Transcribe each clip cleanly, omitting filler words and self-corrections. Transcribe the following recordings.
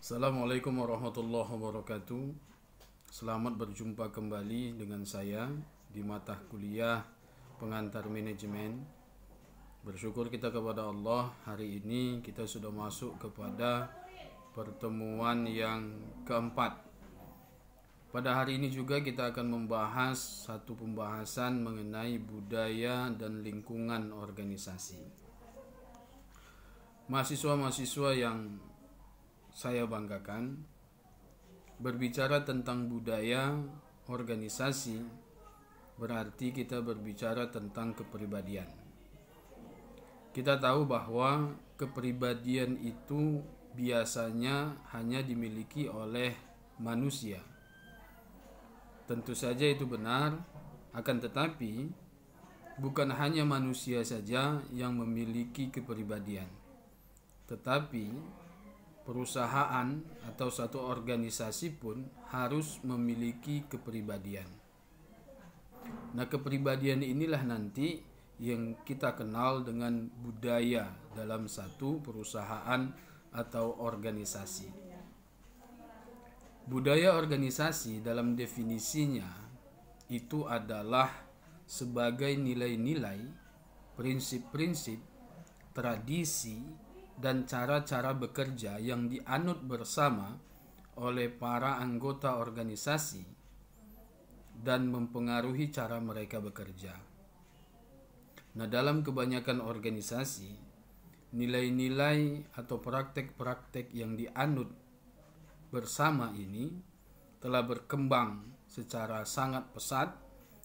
Assalamualaikum warahmatullahi wabarakatuh. Selamat berjumpa kembali dengan saya di mata kuliah pengantar manajemen. Bersyukur kita kepada Allah, hari ini kita sudah masuk kepada pertemuan yang keempat. Pada hari ini juga kita akan membahas satu pembahasan mengenai budaya dan lingkungan organisasi. Mahasiswa-mahasiswa yang saya banggakan, berbicara tentang budaya organisasi berarti kita berbicara tentang kepribadian. Kita tahu bahwa kepribadian itu biasanya hanya dimiliki oleh manusia. Tentu saja itu benar, akan tetapi bukan hanya manusia saja yang memiliki kepribadian, tetapi perusahaan atau satu organisasi pun harus memiliki kepribadian. Nah, kepribadian inilah nanti yang kita kenal dengan budaya dalam satu perusahaan atau organisasi. Budaya organisasi dalam definisinya itu adalah sebagai nilai-nilai, prinsip-prinsip, tradisi, dan cara-cara bekerja yang dianut bersama oleh para anggota organisasi dan mempengaruhi cara mereka bekerja. Nah, dalam kebanyakan organisasi, nilai-nilai atau praktek-praktek yang dianut bersama ini telah berkembang secara sangat pesat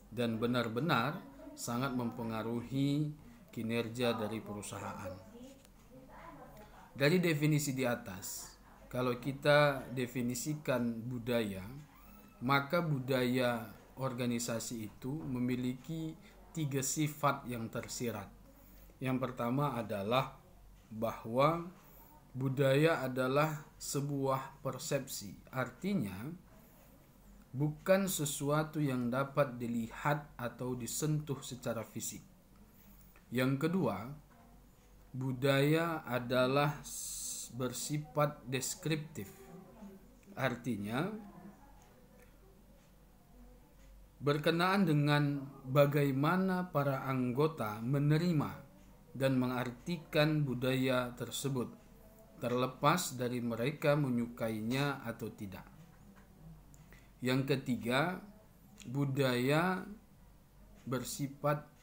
dan benar-benar sangat mempengaruhi kinerja dari perusahaan. Dari definisi di atas, kalau kita definisikan budaya, maka budaya organisasi itu memiliki 3 sifat yang tersirat. Yang pertama adalah bahwa budaya adalah sebuah persepsi, artinya bukan sesuatu yang dapat dilihat atau disentuh secara fisik. Yang kedua, budaya adalah bersifat deskriptif, artinya berkenaan dengan bagaimana para anggota menerima dan mengartikan budaya tersebut, terlepas dari mereka menyukainya atau tidak. Yang ketiga, budaya bersifat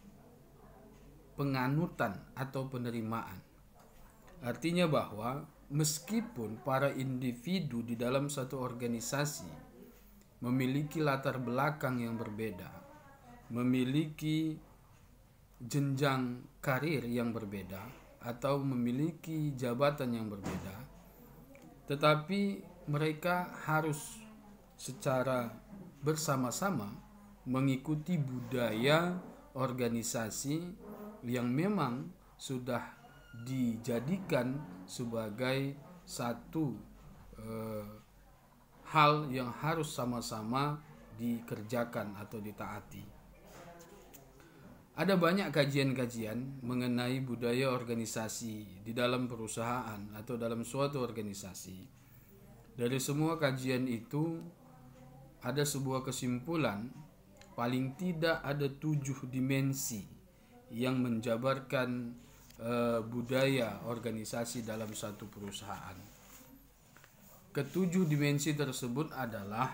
penganutan atau penerimaan. Artinya bahwa meskipun para individu di dalam satu organisasi memiliki latar belakang yang berbeda, memiliki jenjang karir yang berbeda, atau memiliki jabatan yang berbeda, tetapi mereka harus secara bersama-sama mengikuti budaya organisasi yang memang sudah dijadikan sebagai satu hal yang harus sama-sama dikerjakan atau ditaati. Ada banyak kajian-kajian mengenai budaya organisasi di dalam perusahaan atau dalam suatu organisasi. Dari semua kajian itu ada sebuah kesimpulan, paling tidak ada 7 dimensi yang menjabarkan budaya organisasi dalam satu perusahaan. Ketujuh dimensi tersebut adalah: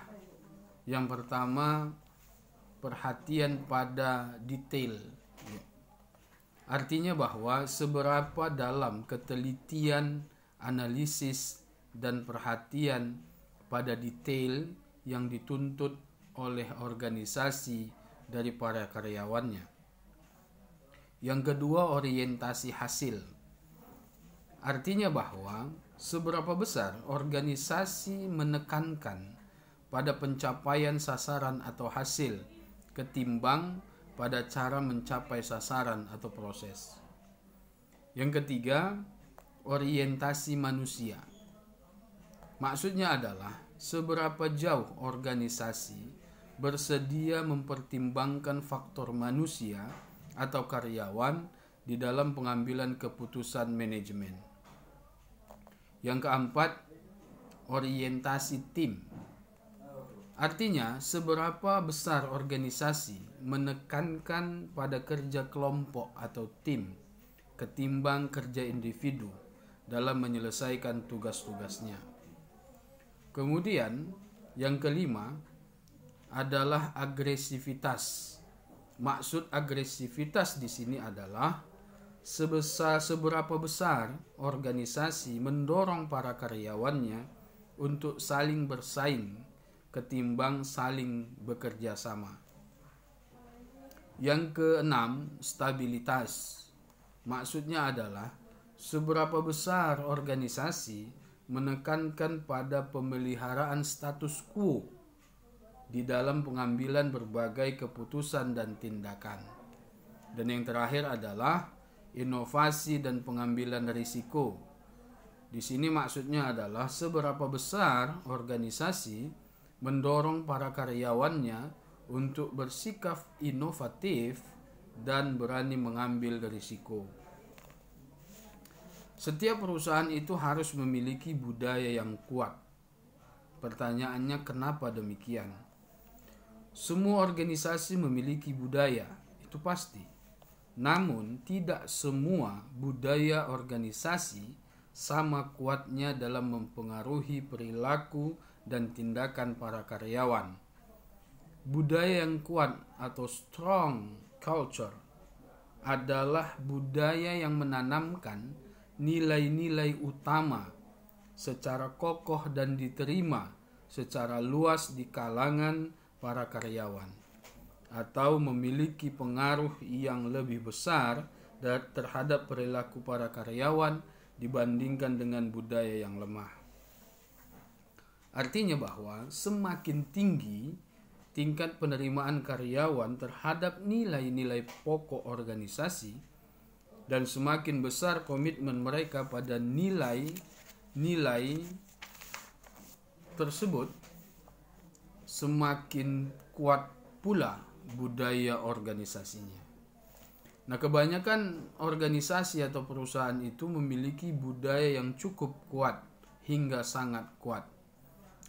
yang pertama, perhatian pada detail. Artinya bahwa seberapa dalam ketelitian, analisis, dan perhatian pada detail yang dituntut oleh organisasi dari para karyawannya. Yang kedua, orientasi hasil. Artinya bahwa seberapa besar organisasi menekankan pada pencapaian sasaran atau hasil ketimbang pada cara mencapai sasaran atau proses. Yang ketiga, orientasi manusia. Maksudnya adalah seberapa jauh organisasi bersedia mempertimbangkan faktor manusia atau karyawan di dalam pengambilan keputusan manajemen. Yang keempat, orientasi tim. Artinya, seberapa besar organisasi menekankan pada kerja kelompok atau tim ketimbang kerja individu dalam menyelesaikan tugas-tugasnya. Kemudian, yang kelima adalah agresivitas. Maksud agresivitas di sini adalah seberapa besar organisasi mendorong para karyawannya untuk saling bersaing ketimbang saling bekerja sama. Yang keenam, stabilitas. Maksudnya adalah seberapa besar organisasi menekankan pada pemeliharaan status quo di dalam pengambilan berbagai keputusan dan tindakan. Dan yang terakhir adalah inovasi dan pengambilan risiko. Di sini maksudnya adalah seberapa besar organisasi mendorong para karyawannya untuk bersikap inovatif dan berani mengambil risiko. Setiap perusahaan itu harus memiliki budaya yang kuat. Pertanyaannya, kenapa demikian? Semua organisasi memiliki budaya, itu pasti. Namun, tidak semua budaya organisasi sama kuatnya dalam mempengaruhi perilaku dan tindakan para karyawan. Budaya yang kuat atau strong culture adalah budaya yang menanamkan nilai-nilai utama secara kokoh dan diterima secara luas di kalangan para karyawan, atau memiliki pengaruh yang lebih besar terhadap perilaku para karyawan dibandingkan dengan budaya yang lemah. Artinya bahwa semakin tinggi tingkat penerimaan karyawan terhadap nilai-nilai pokok organisasi dan semakin besar komitmen mereka pada nilai-nilai tersebut, semakin kuat pula budaya organisasinya. Nah, kebanyakan organisasi atau perusahaan itu memiliki budaya yang cukup kuat hingga sangat kuat.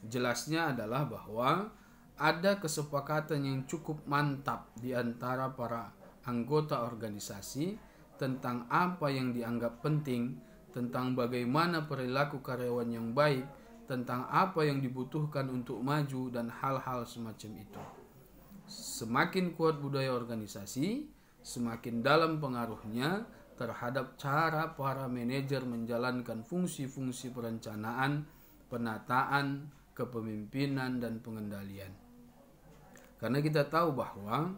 Jelasnya adalah bahwa ada kesepakatan yang cukup mantap di antara para anggota organisasi tentang apa yang dianggap penting, tentang bagaimana perilaku karyawan yang baik, tentang apa yang dibutuhkan untuk maju, dan hal-hal semacam itu. Semakin kuat budaya organisasi, semakin dalam pengaruhnya terhadap cara para manajer menjalankan fungsi-fungsi perencanaan, penataan, kepemimpinan, dan pengendalian. Karena kita tahu bahwa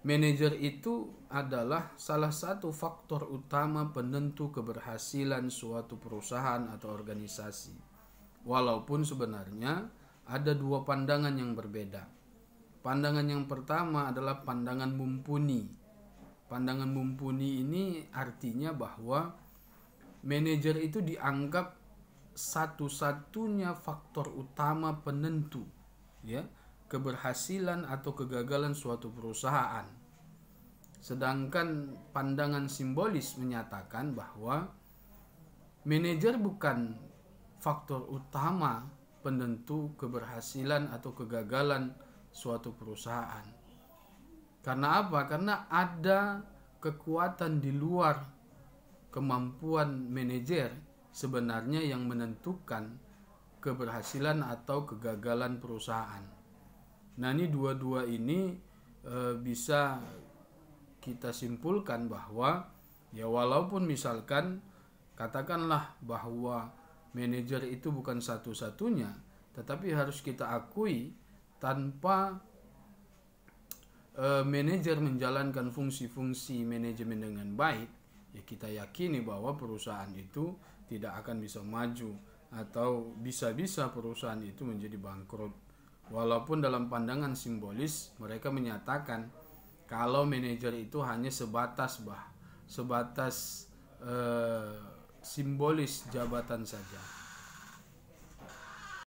manajer itu adalah salah satu faktor utama penentu keberhasilan suatu perusahaan atau organisasi. Walaupun sebenarnya ada dua pandangan yang berbeda. Pandangan yang pertama adalah pandangan mumpuni. Pandangan mumpuni ini artinya bahwa manajer itu dianggap satu-satunya faktor utama penentu, ya, keberhasilan atau kegagalan suatu perusahaan. Sedangkan pandangan simbolis menyatakan bahwa manajer bukan faktor utama penentu keberhasilan atau kegagalan suatu perusahaan. Karena apa? Karena ada kekuatan di luar kemampuan manajer sebenarnya yang menentukan keberhasilan atau kegagalan perusahaan. Nah, ini dua-dua ini bisa kita simpulkan bahwa ya walaupun misalkan katakanlah bahwa manajer itu bukan satu-satunya, tetapi harus kita akui tanpa manajer menjalankan fungsi-fungsi manajemen dengan baik, ya kita yakini bahwa perusahaan itu tidak akan bisa maju atau bisa-bisa perusahaan itu menjadi bangkrut. Walaupun dalam pandangan simbolis mereka menyatakan kalau manajer itu hanya sebatas simbolis jabatan saja.